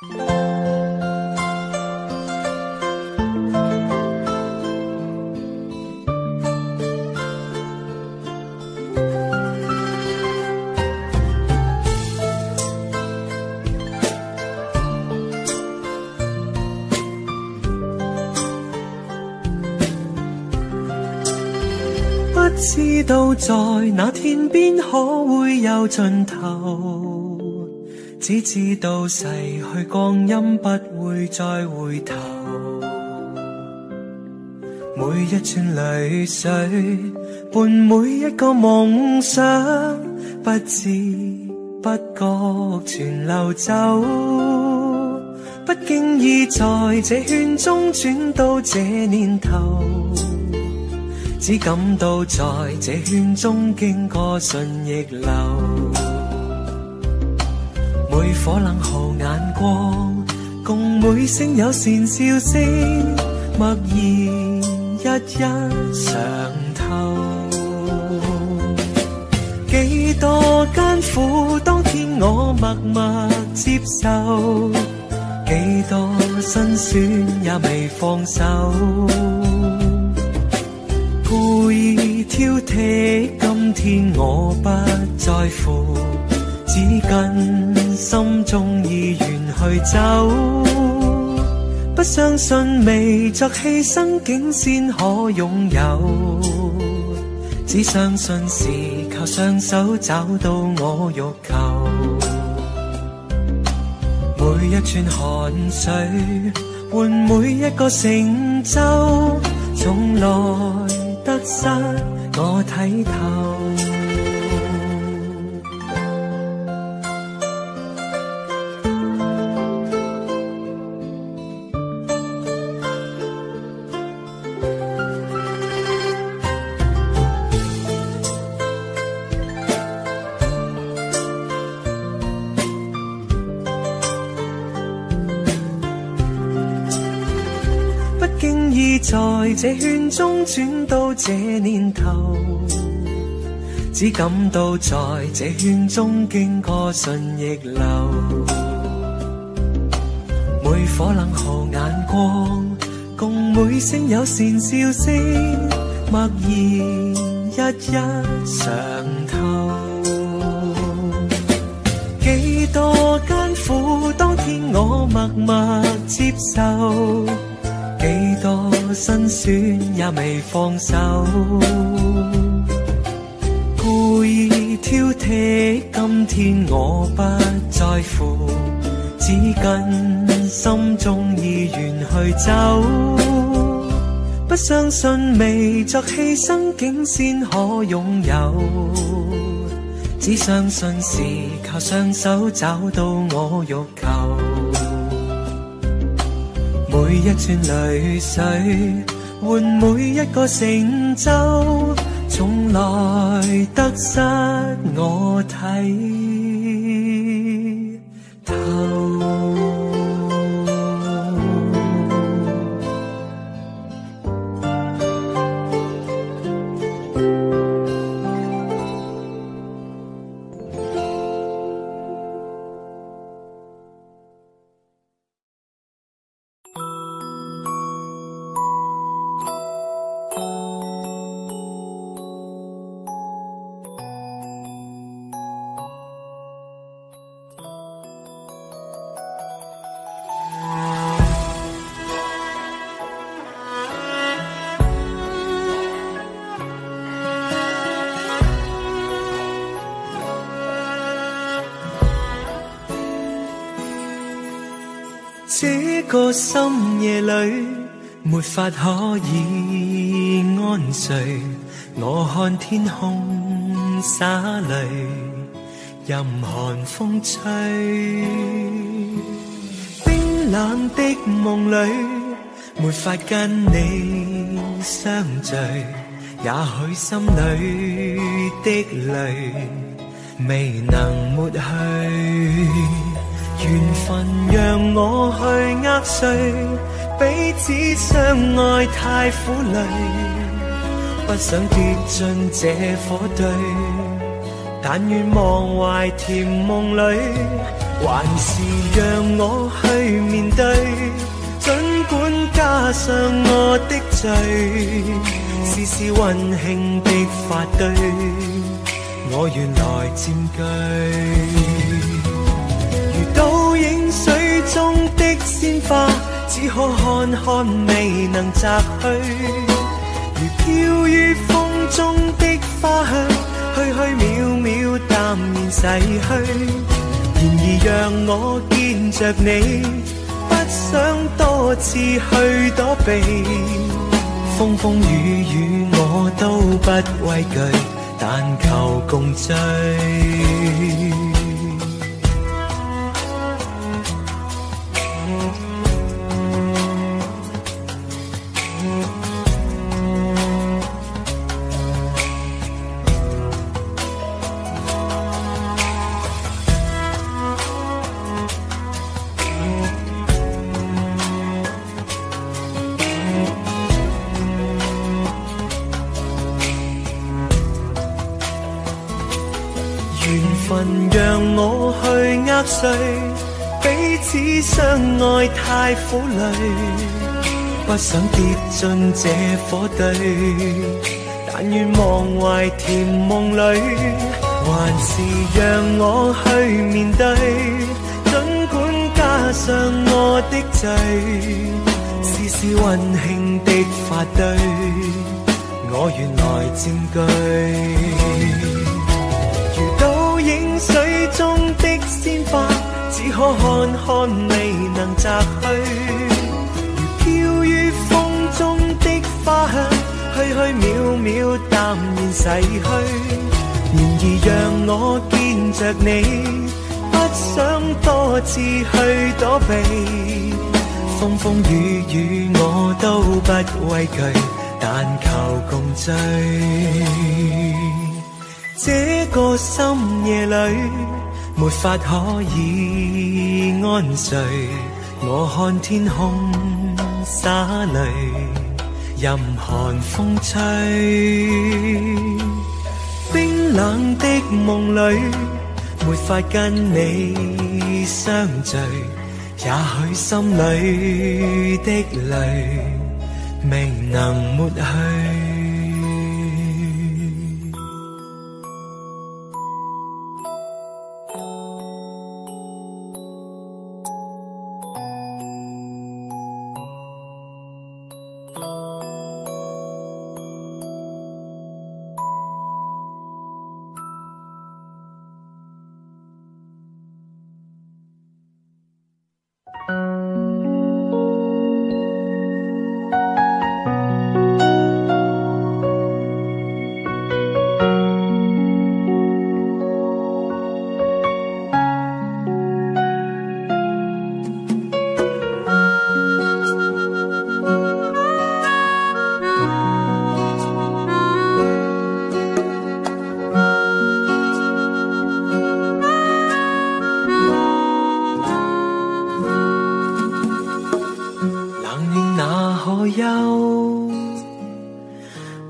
不知道在那天边可會有盡頭，只知道逝去光陰不會再回頭。每一串淚水伴每一個夢想，不知不覺全流走。不經意在這圈中轉到這年頭，只感到在這圈中經過順逆流，每顆冷酷眼光，共每聲友善笑聲，默然一一嘗透。幾多艱苦，當天我默默接受，幾多辛酸也未放手。故意挑剔，今天我不在乎，只跟心中意願去走。不相信未作犧牲竟先可擁有，只相信是靠雙手找到我欲求。每一串汗水換每一個成就，從來得失我睇透。不經意在這圈中轉到這年頭，只感到在這圈中經過順逆流，每顆冷酷眼光，共每聲友善笑聲，默然一一嘗透。幾多艱苦，當天我默默接受，幾多辛酸也未放手。故意挑剔，今天我不在乎，只跟心中意願去走。不相信未作犧牲竟先可擁有，只相信是靠雙手找到我欲求。每一串淚水換每一個成就，從來得失我睇透。這個深夜裏，沒法可以安睡。我看天空灑淚，任寒風吹。冰冷的夢裏，沒法跟你相聚。也許心裏的淚，未能抹去。緣分讓我去握碎，彼此相愛太苦累，不想跌進這火堆，但願忘懷甜夢裏，還是讓我去面對，儘管加上我的罪，試試溫馨的發堆，我願來佔據。如倒影水中的鮮花，只可看看未能摘去，如飄於風中的花香，虛虛渺渺淡然逝去。然而讓我見着你，不想多次去躲避，風風雨雨我都不畏懼，但求共醉。讓我去握碎，彼此相愛太苦累，不想跌進這火堆，但願忘懷甜夢裏，還是讓我去面對，儘管加上我的罪，試試溫馨的發堆，我願來佔據。影水中的鮮花，只可看看未能摘去，如飄於風中的花香，虛虛渺渺淡然逝去。然而讓我見着你，不想多次去躲避，風風雨雨我都不畏懼，但求共醉。這個深夜裏，沒法可以安睡。我看天空灑淚，任寒風吹。冰冷的夢裏，沒法跟你相聚。也許心裏的淚，未能抹去。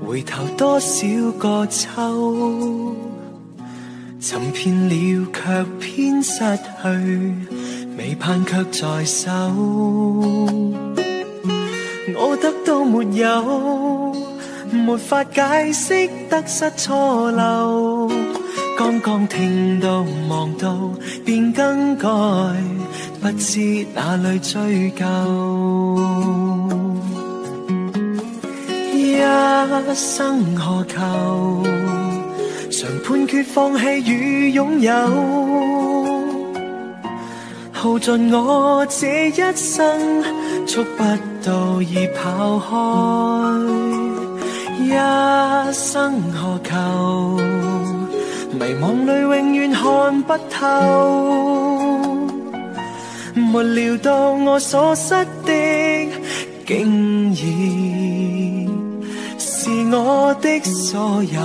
回頭多少個秋，尋遍了卻偏失去，未盼卻在手。我得到沒有，沒法解釋得失錯漏。剛剛聽到望到便更改，不知哪裏追究。一生何求，常判決放棄與擁有，耗盡我這一生，觸不到已跑開。一生何求，迷惘裏永遠看不透，沒料到我所失的竟然是我的所有。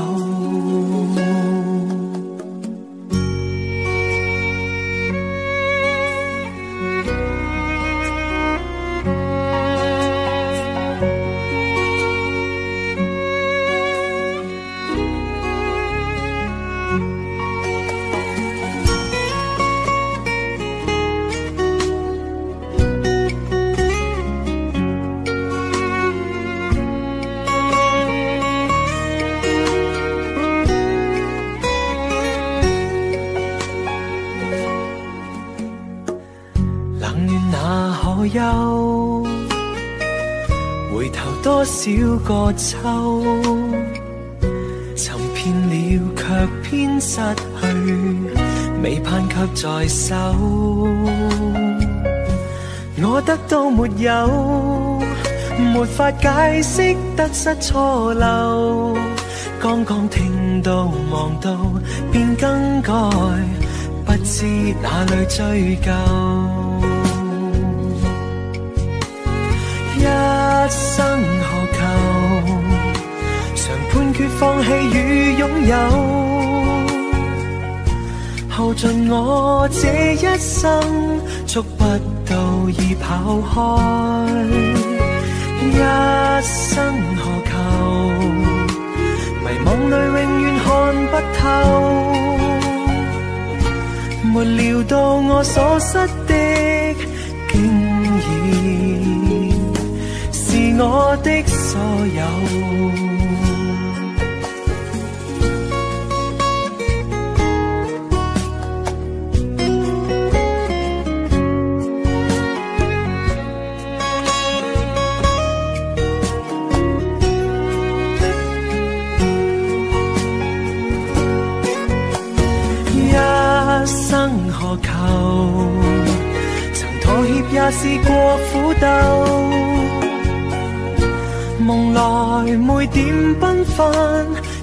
冷暖哪可休？回頭多少個秋，尋遍了卻偏失去，未盼卻在手。我得到沒有，沒法解釋得失錯漏。剛剛聽到望到便更改，不知哪裏追究。一生何求？常判決放棄與擁有，耗盡我這一生，觸不到已跑開。一生何求？迷惘裏永遠看不透，沒料到我所失的竟然是我的所有。何求？曾妥協也試過苦鬥，夢來每點繽紛，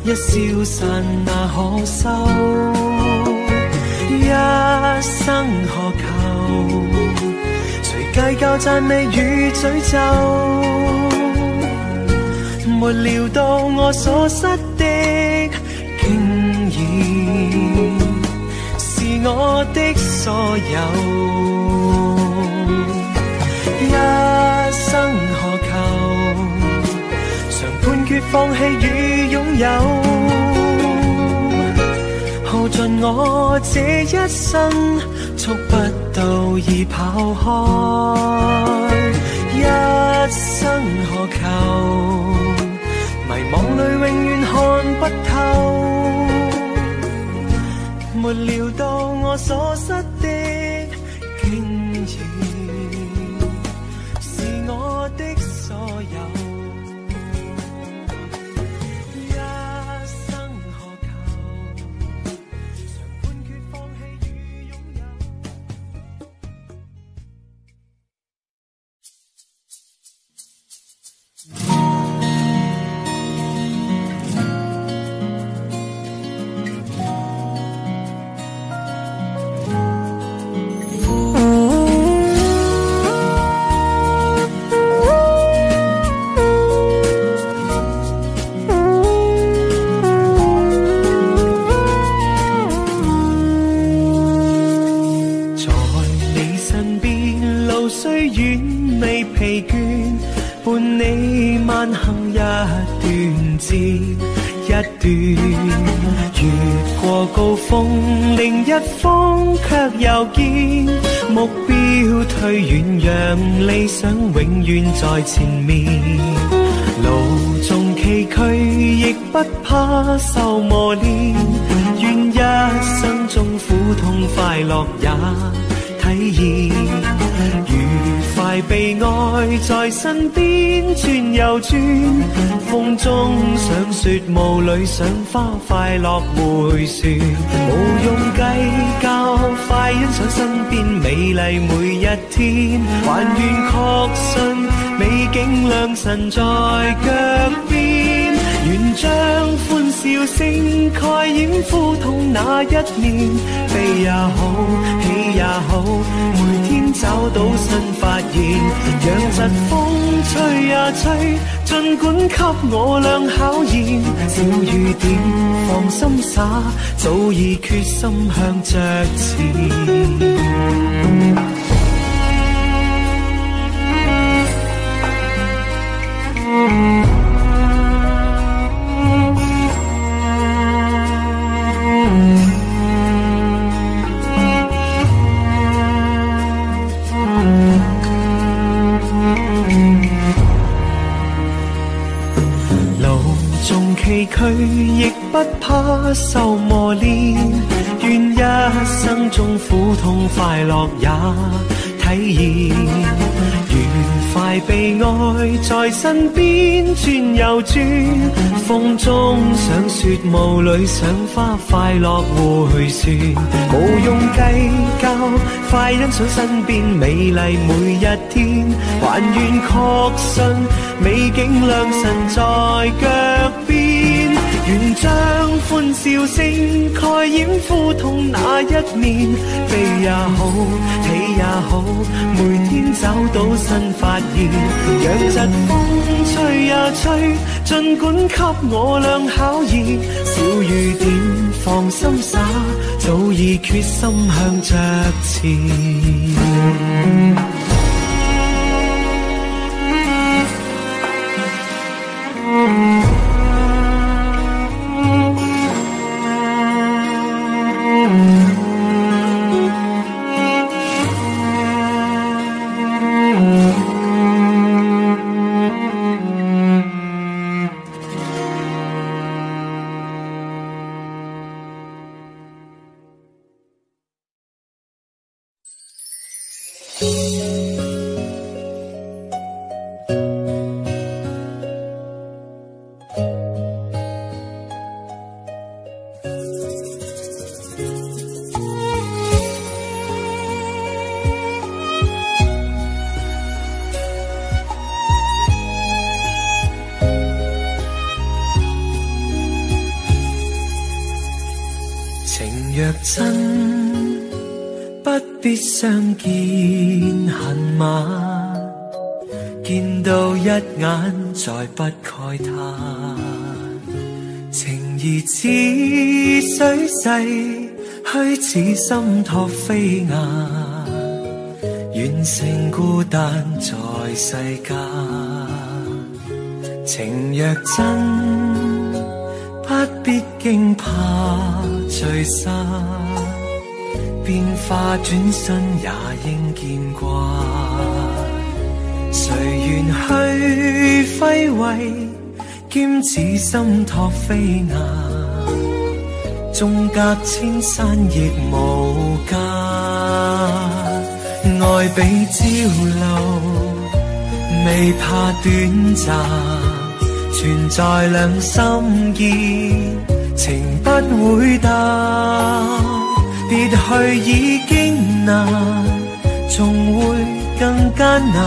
一消散那可收？一生何求？誰計較讚美與詛咒？沒料到我所失的竟然是我的所有。一生何求？常判決放棄與擁有，耗盡我這一生，觸不到已跑開。一生何求？迷惘裏永遠看不透，沒料到我所失的竟然是我的所有。一生何求？常判決放棄與擁有。越過高峰，另一方卻又見目標退遠，讓理想永遠在前面。路縱崎嶇，亦不怕受磨練，願一生中苦痛快樂也體驗。愉快悲哀在身邊轉又轉，風中想雪霧裏賞花，快樂迴旋，無用計較，快欣賞身邊美麗每一天，還願確信美景良辰在腳邊，願將歡笑聲蓋掩苦痛那一面，悲也好，喜也好，每天找到新發現，讓疾風吹呀吹，儘管給我倆考驗，小雨點放心灑，早已決心向着前。崎嶇亦不怕受磨練，願一生中苦痛快樂也體驗，愉快被愛在身邊轉又轉，風中想雪霧裏賞花，快樂迴旋，無用計較，快欣賞身邊美麗每一天，還願確信美景良辰在腳邊，願將歡笑聲蓋掩苦痛那一面，飛也好，起也好，每天找到新發現，讓疾風吹呀吹，儘管給我倆考驗，小雨點放心灑，早已決心向着前。若真不必相見恨晚，見到一眼再不慨嘆，情義似水逝，虛似心托飛雁，願成孤單在世間。情若真不必驚怕聚散，變化轉身也應見慣。誰願去揮慧，兼此心托飛雁，縱隔千山亦無間。愛比朝露，未怕短暫，存在兩心意，情不會淡。別去已經難，仲會更艱難。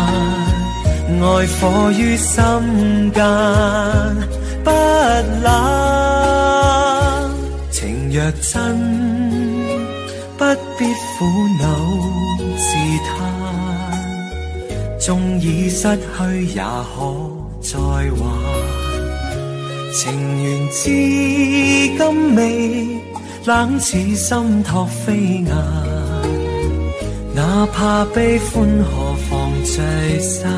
愛火於心間不冷，情若真不必苦惱自嘆，縱已失去也可再還。情緣至今未冷似心托飛雁，哪怕悲歡何妨聚散。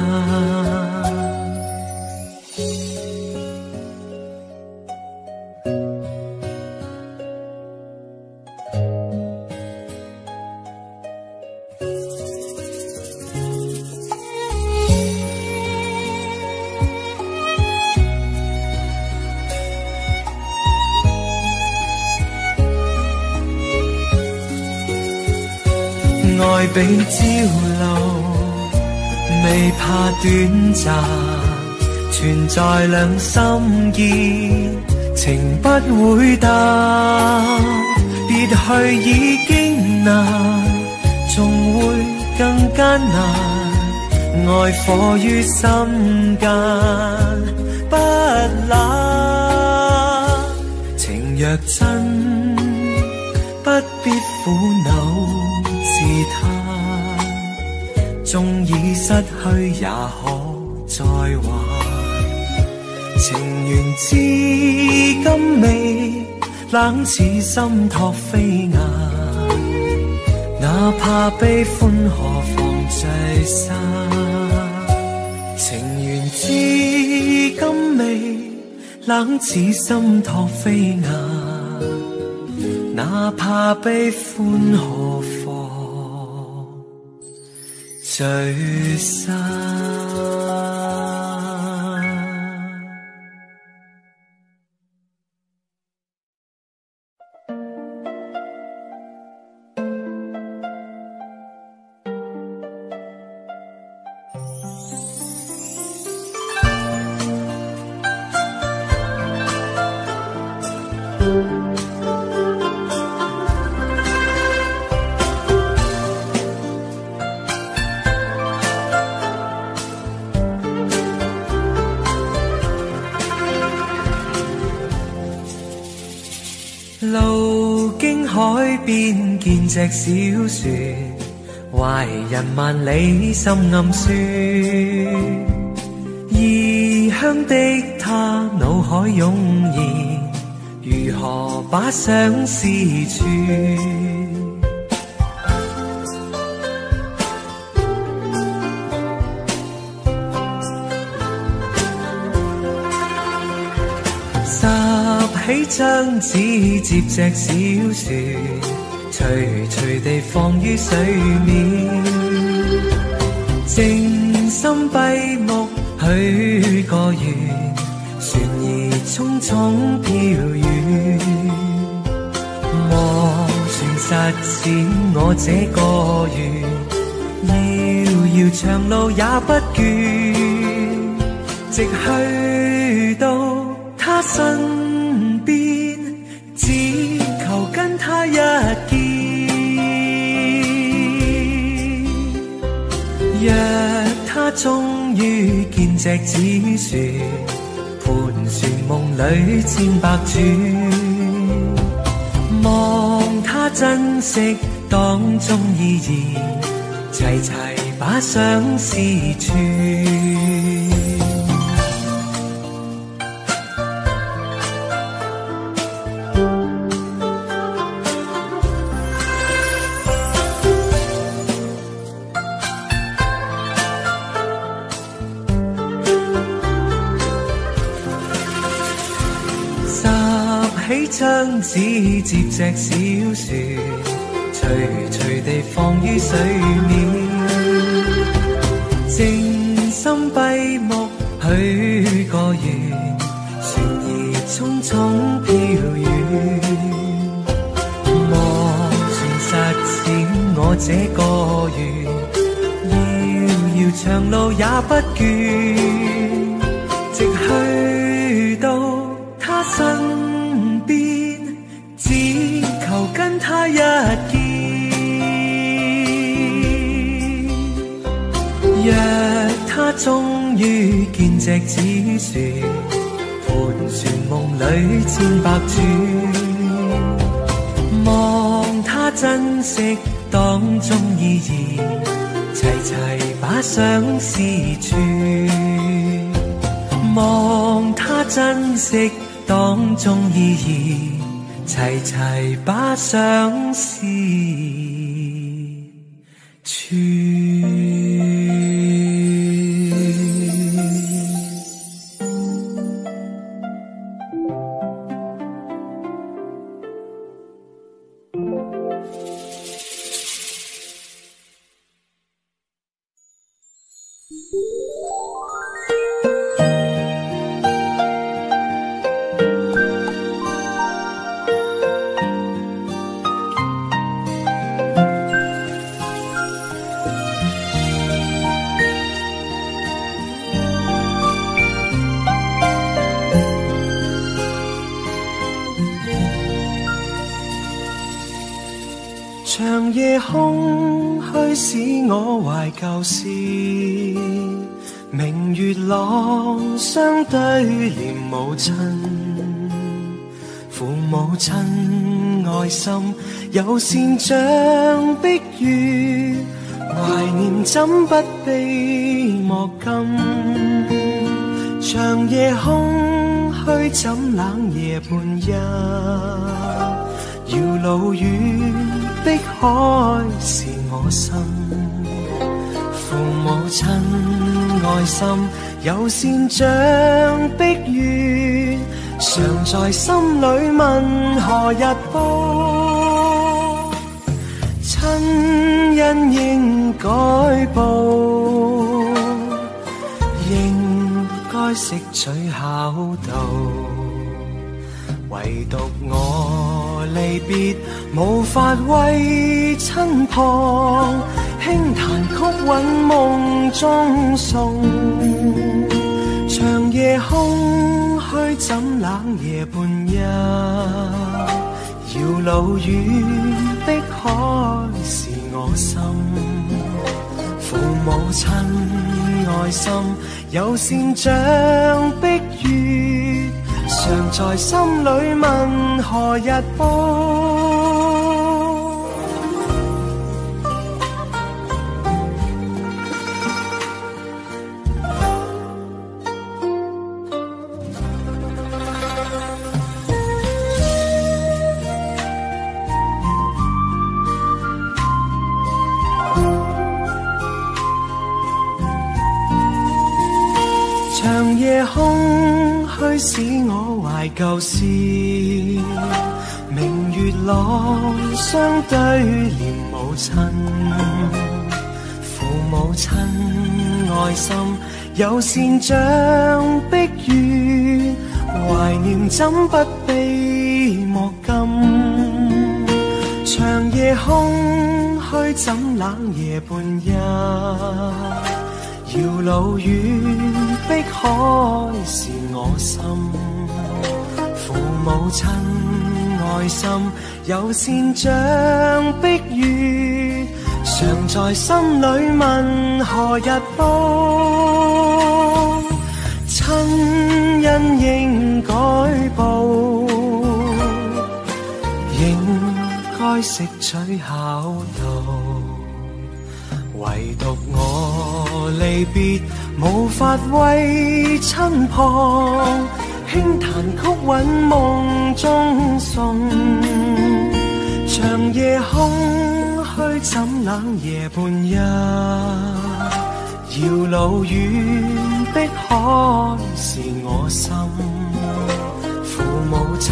愛比朝露，未怕短暫，存在兩心意，情不會淡。別去已經難，仲會更艱難。愛火於心間不冷，情若真不必苦惱自嘆，縱已失去也可再還。情緣至今未冷似心托飛雁，哪怕悲歡何妨聚散。情緣至今未冷似心托飛雁，哪怕悲歡何妨聚散。邊見隻小船，懷人萬里心暗酸。異鄉的他腦海湧現，如何把相思串？拾起張紙接隻小船，徐徐地放於水面，靜心閉目許個願，船兒匆匆飄遠，望船實踐我這個願，遙遙長路也不倦，直去到他身邊，只求跟他一見。若他終於見隻紙船，盤旋夢裏千百轉，望他珍惜當中意義，齊齊把相思串。起張紙接隻小船，徐徐地放於水面，靜心閉目許個願，船兒匆匆飄遠，望船實踐我這個願，遙遙長路也不倦，直去到他身邊，只求跟他一見。若他終於見隻紙船，盤旋夢裏千百轉，望他珍惜當中意義，齊齊把相思串，望他珍惜當中意義，齊齊把相思串。長夜空虛使我懷舊事，明月朗相對念母親，父母親愛心有善像碧月，懷念怎不悲莫禁。長夜空虛怎冷夜半夜，遙路遠碧海是我心，父母親愛心有善像碧月，常在心裏問何日報，親恩應該報，應該識取孝道，唯獨我離別無法為親旁，輕彈曲韻夢中送。長夜空虛怎冷夜半夜，遙路遠碧海是我心，父母親愛心有善像碧月，常在心裏問何日報，長夜空虛使我懷舊事，明月朗相對念母親，父母親愛心有善像碧月，懷念怎不悲莫禁，長夜空虛怎冷夜半一，遙路遠碧海是我心，父母親愛心有善像碧月，常在心裏問何日報，親恩應該報，應該識取孝道，唯獨我離別無法為親旁，輕彈曲韻夢中送，長夜空虛怎冷夜半一，遙路遠碧海是我心，父母親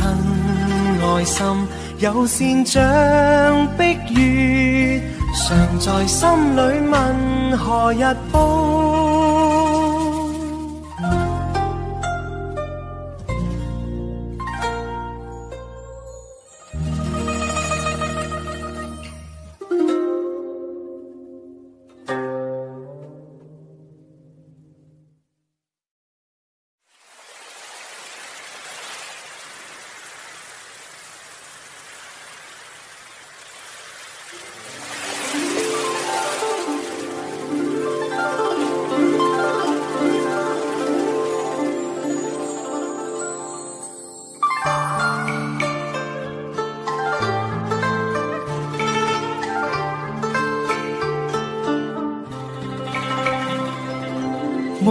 愛心有善像碧月，常在心裏問何日報。每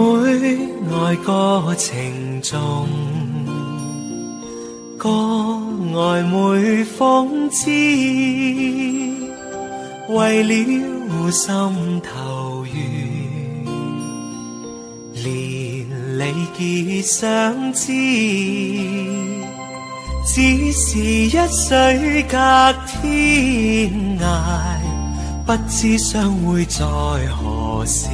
愛個情重，歌愛每諷刺，為了心頭緣，連理結相知，只是一水隔天涯，不知相會在何時。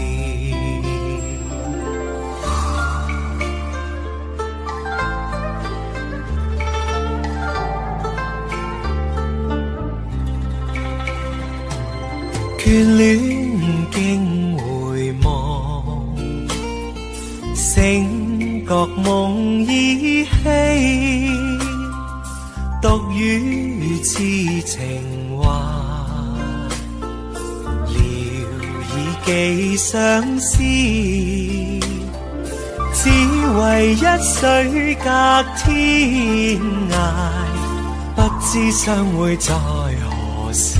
眷戀經回望，醒覺夢依稀，獨語痴情話，聊以寄相思，只為一水隔天涯，不知相會在何時。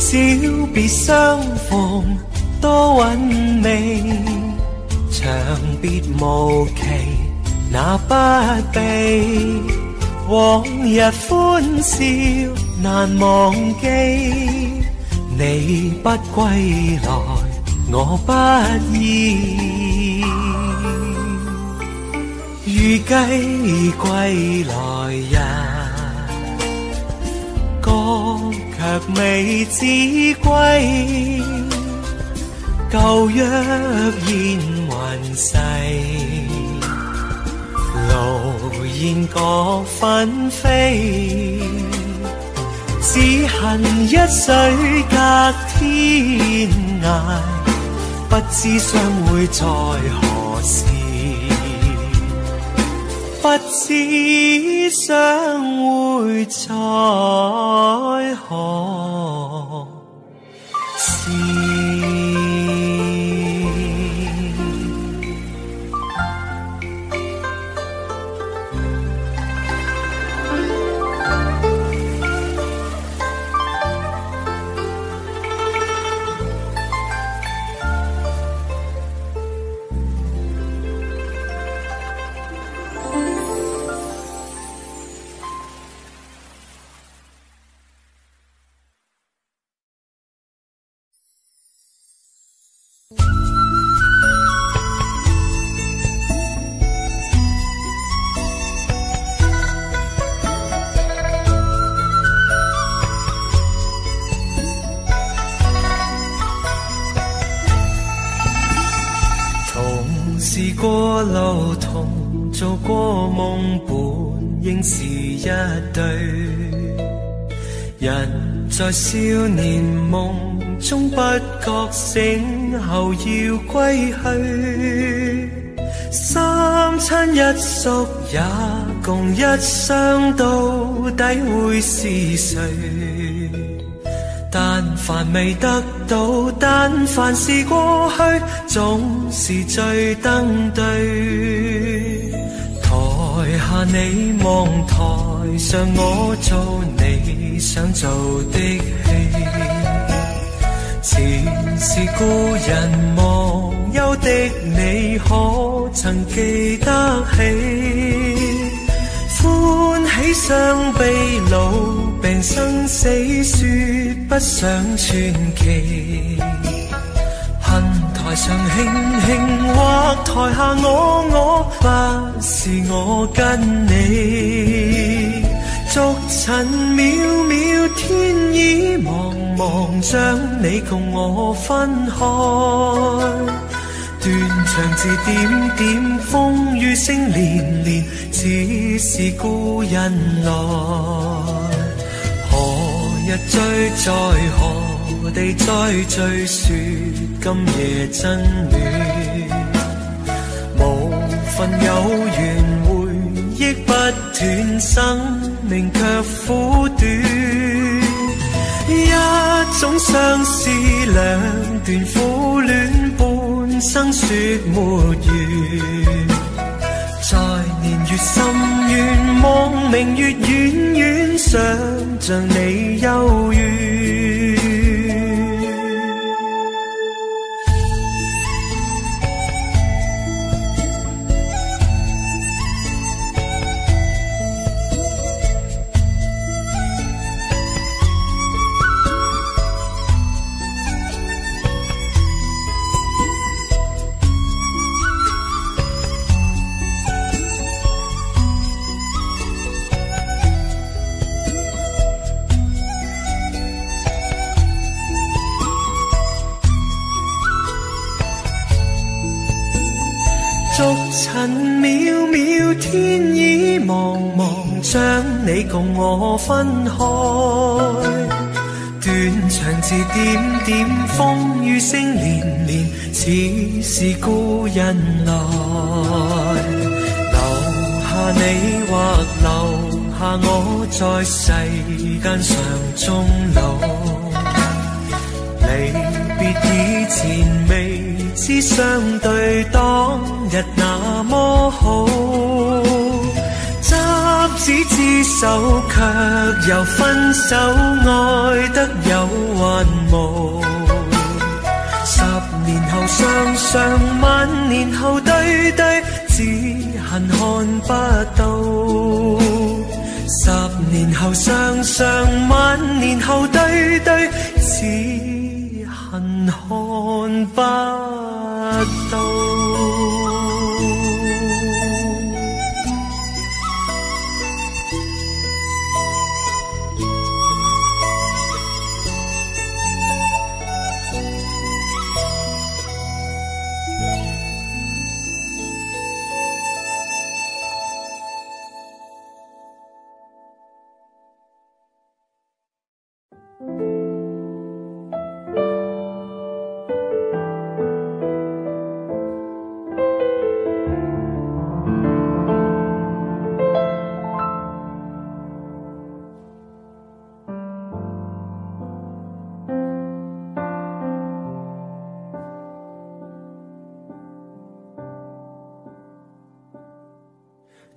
小別相逢多韻味，長別無期那不避，往日歡笑難忘記，你不歸來我不依，預計歸來日，卻未知歸，舊約現還逝，路煙各紛飛，只恨一水隔天涯，不知相會在何時，不知相會在何時。試過路途，做過夢本應是一對。人在少年夢中不覺醒後要歸去，三餐一宿也共一雙，到底會是誰？但凡未得到，但凡是過去，總是最登對。台下你望，台上我做你想做的戲。前是故人忘憂的你，可曾記得起？歡喜傷悲老病生死，說不上傳奇。恨台上輕輕，或台下我，不是我跟你。逐塵渺渺，天意茫茫，將你共我分開。斷腸字點點，風雨聲連連，只是故人來。何日追，在何地再聚，說今夜真戀。無份有緣，回憶不斷，生命卻苦短。一種相思，兩段苦戀，半生說沒完。在年月深淵，望明月遠遠，想像你幽怨。逐塵渺渺，天意茫茫，將你共我分開。斷腸字點點，風雨聲連連，似是故人來。留下你或留下我，在世間上終老。離別以前未知相對，當日那麼好。執子之手，卻又分手，愛得有還無。10年後雙雙，萬年後對對，只恨看不到。10年後雙雙，萬年後對對，只恨看不到。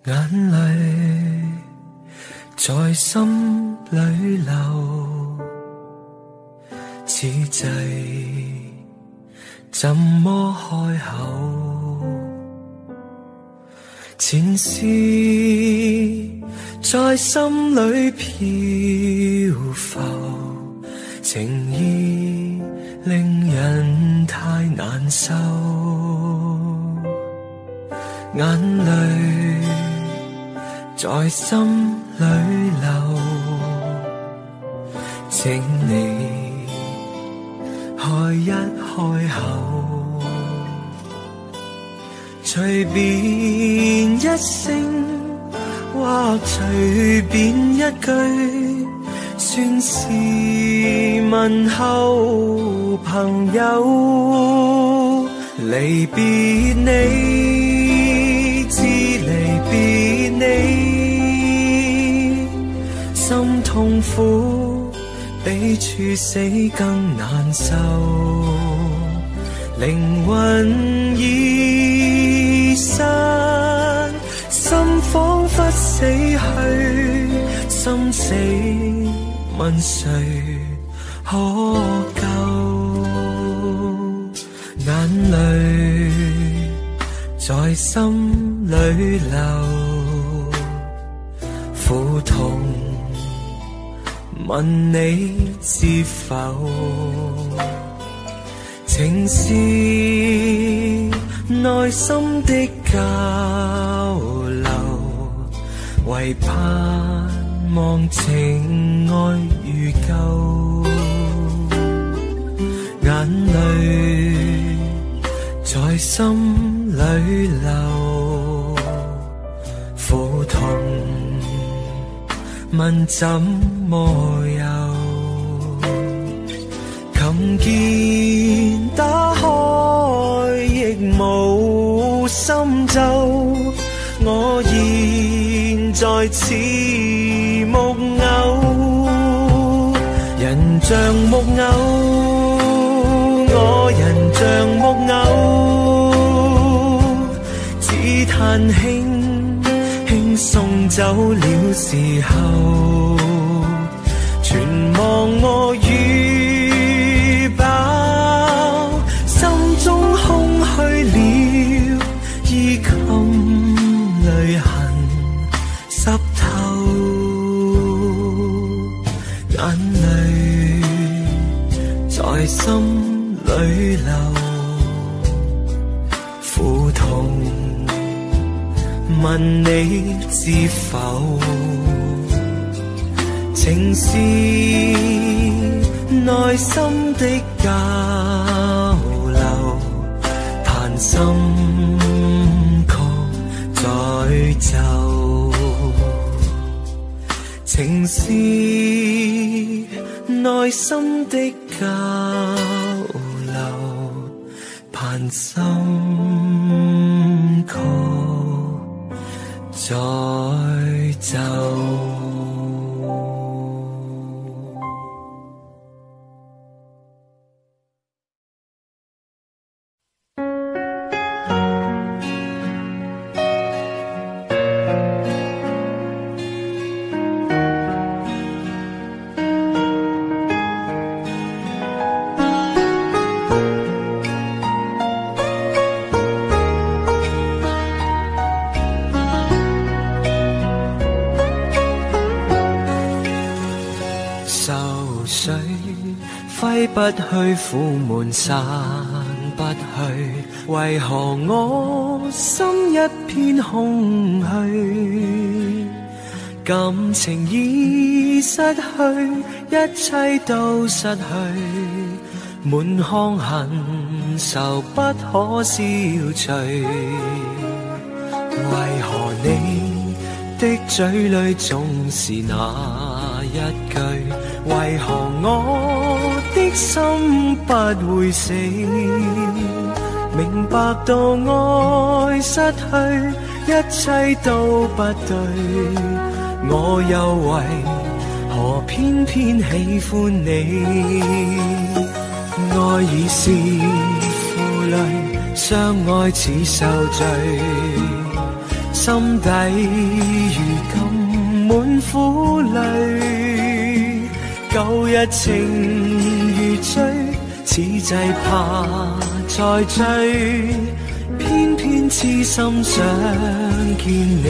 眼淚在心裏流，此際怎麼開口？前事在心裏漂浮，情意令人太難受，眼淚在心裏流，請你開一開口。隨便一聲或隨便一句，算是問候朋友。離別你，知離別你，心痛苦比處死更難受，靈魂已散，心彷彿死去，心死問誰可救？眼淚在心裏流，苦痛問你知否？情是內心的交流，唯盼望情愛如舊。眼淚在心裏流，苦痛問怎麼有？琴鍵打開亦無心奏，我現在似木偶，人像木偶，我人像木偶，只嘆輕輕送走了時候，全忘我預飽，心中空虛了，衣襟淚痕濕透，眼淚在心裏流，苦痛問你知否？情是內心的交流，盼心曲再奏。情是內心的交流，盼心曲再奏。揮不去，苦悶散不去，為何我心一片空虛？感情已失去，一切都失去，滿腔恨愁不可消除。為何你的嘴裏總是那一句？為何我的心不會死？明白到愛失去，一切都不對，我又為何偏偏喜歡你？愛已是負累，相愛似受罪，心底如今滿苦淚。舊日情如醉，此際怕再追，偏偏痴心想見你。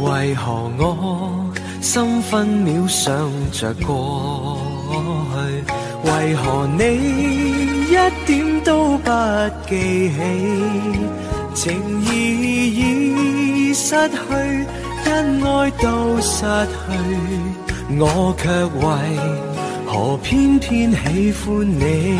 為何我心分秒想着過去？為何你一點都不記起？情義已失去，因愛都失去。我卻為何偏偏喜歡你？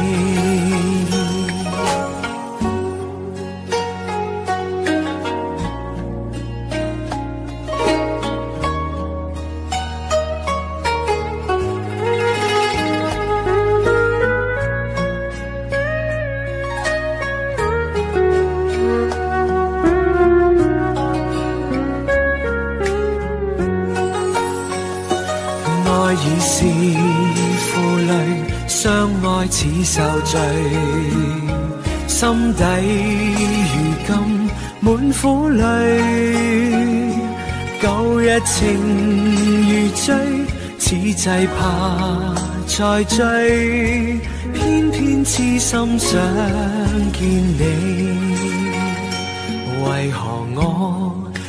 受罪，心底如今滿苦淚。舊日情如醉，此際怕再追，偏偏痴心想見你。為何我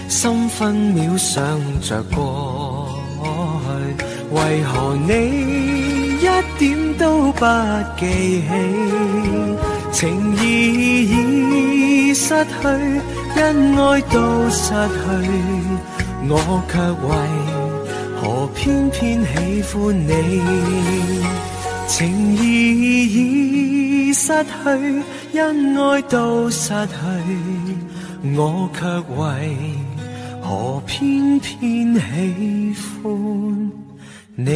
心分秒想着過去？為何你一點都不記起？情意已失去，恩愛都失去，我卻為何偏偏喜歡你？情意已失去，恩愛都失去，我卻為何偏偏喜歡你？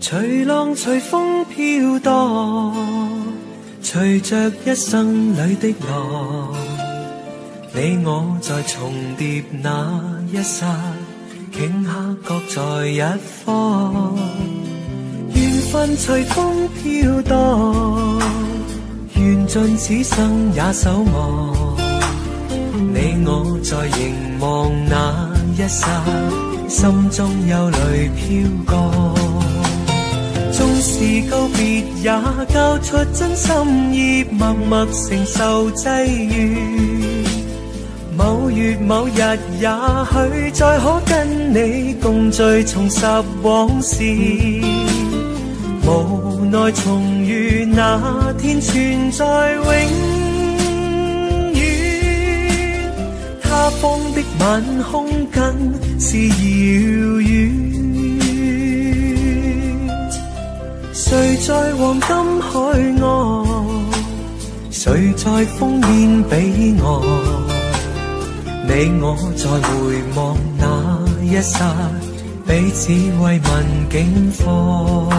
隨浪隨風飄蕩，隨着一生裏的浪，你我在重疊那一剎，頃刻各在一方。緣分隨風飄蕩，緣盡此生也守望。你我在凝望那一剎，心中憂慮飄過。縱是告別也交出真心意，默默承受際遇。某月某日也許再可跟你共聚，重拾往事。無奈重遇那天存在永遠，他方的晚空更是遙遠。誰在黃金海岸，誰在烽煙彼岸？你我在回望那一剎，彼此慰問境況。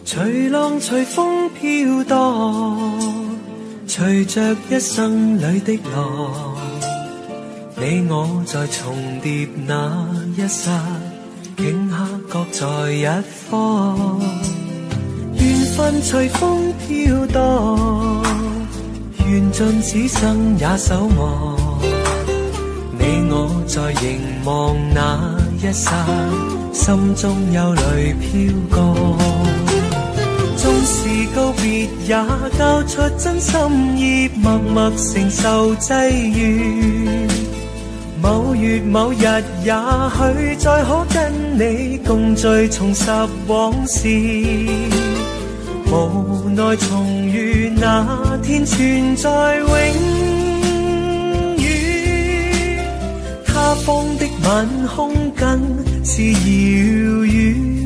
隨浪隨風飄蕩，隨着一生裏的浪，你我在重疊那一剎，頃刻各在一方。緣分隨風飄蕩，緣盡此生也守望。你我在凝望那一剎，心中憂慮飄過。縱是告別也交出真心意，默默承受際遇。某月某日也許再可跟你共聚，重拾往事。無奈重遇那天存在永遠，他方的晚空更是遙遠。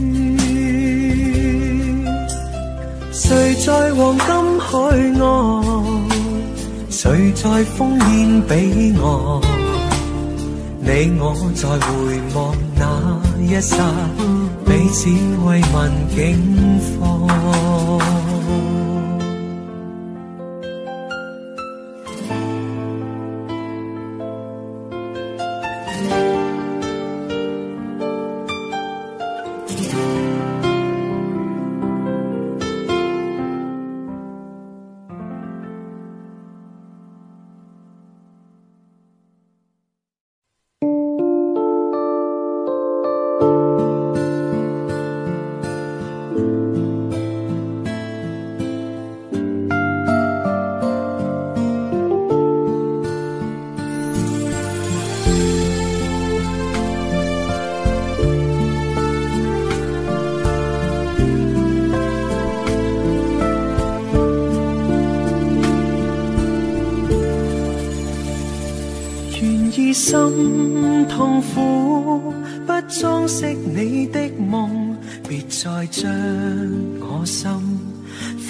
誰在黃金海岸，誰在烽煙彼岸？你我在回望那一剎，彼此慰問境況。心痛苦，不裝飾你的夢，別再將我心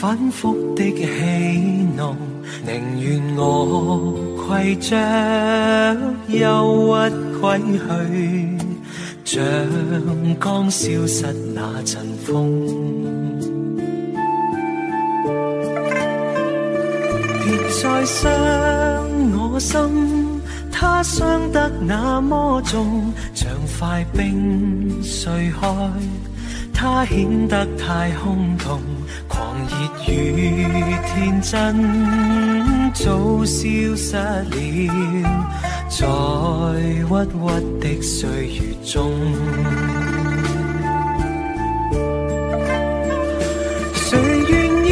反覆的戲弄，寧願我攜着憂鬱歸去，像剛消失那陣風。別再傷我心，它傷得那麼重，像塊冰碎開，它顯得太空洞，狂熱與天真早消失了，在鬱鬱的歲月中。誰願意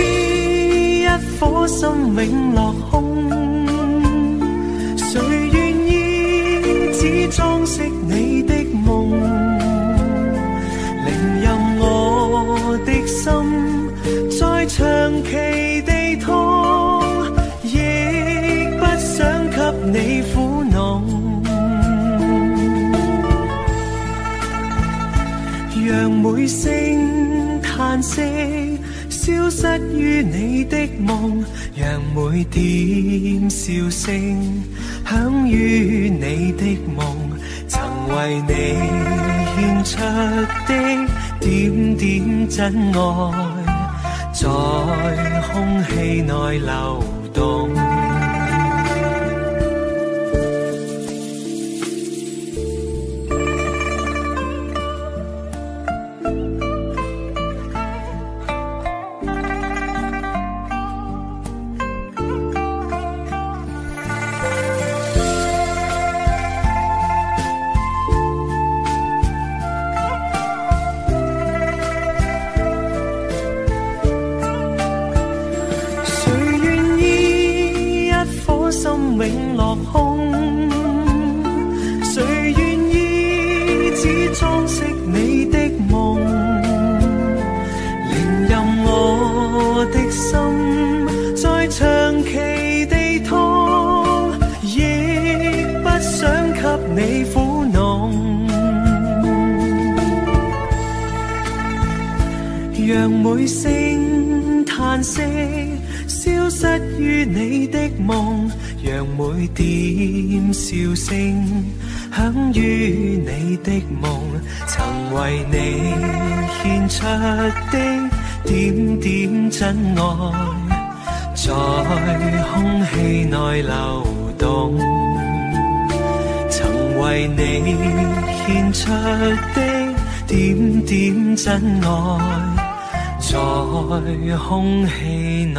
一顆心永落空？誰願意只裝飾你的夢？寧任我的心再長期地痛，亦不想給你苦惱。讓每聲嘆息消失於你的夢，讓每點笑聲響於你的夢，曾為你獻出的點點真愛，在空氣內流動。永落空，誰願意只裝飾你的夢？寧任我的心再長期地痛，亦不想給你苦惱。讓每聲嘆息消失於你的夢，讓每點笑聲響於你的夢，曾為你獻出的點點真愛，在空氣內流動。曾為你獻出的點點真愛，在空氣內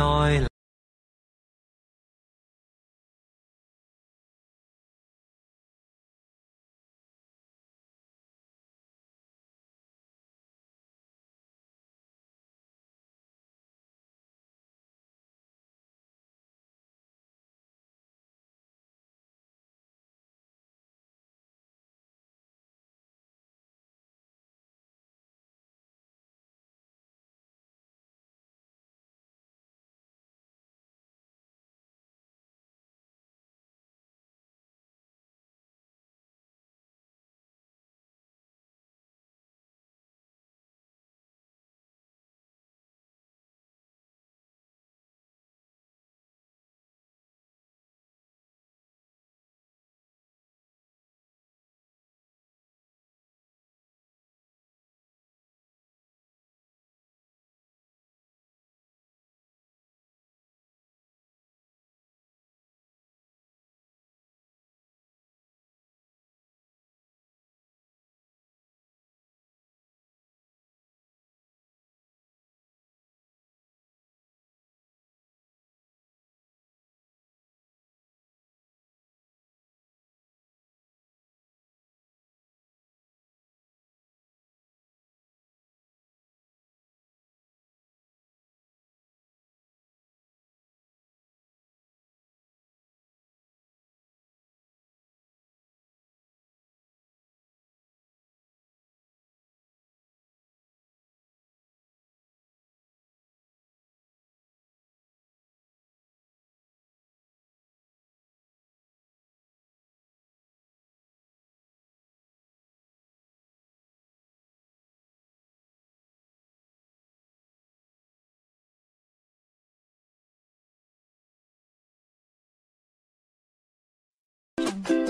你。